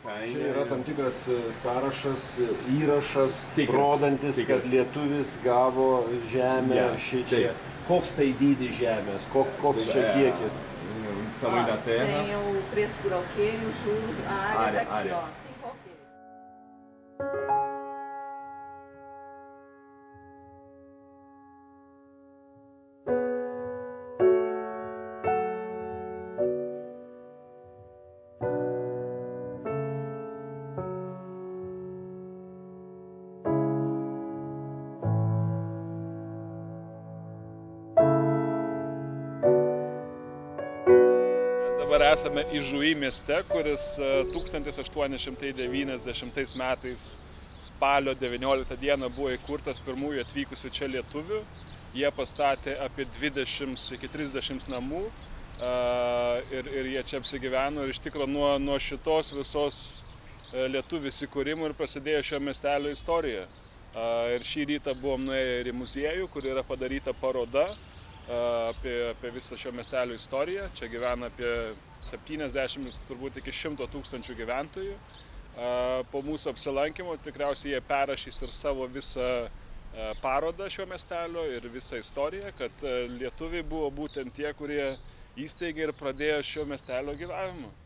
Čia yra tam tikras sąrašas, įrašas, rodantis, kad lietuvis gavo žemę šičia. Koks tai dydis žemės, koks čia kiekis? Tem o preço por alqueire, os juros, a área tá aqui, ó. Dabar esame Ižuy mieste, kuris 1890 metais spalio 19 dieną buvo įkurtas pirmųjų atvykusių čia lietuvių. Jie pastatė apie 20 iki 30 namų ir jie čia apsigyveno. Ir iš tikrųjų nuo šitos visos lietuvių įsikūrimų ir prasidėjo šio miestelio istorija. Ir šį rytą buvom nuėję ir į muziejų, kur yra padaryta paroda apie visą šio miestelio istoriją. Čia gyvena apie 70, turbūt iki 100 tūkstančių gyventojų. Po mūsų apsilankimo tikriausiai jie perrašys ir savo visą parodą šio miestelio ir visą istoriją, kad lietuviai buvo būtent tie, kurie įsteigė ir pradėjo šio miestelio gyvavimą.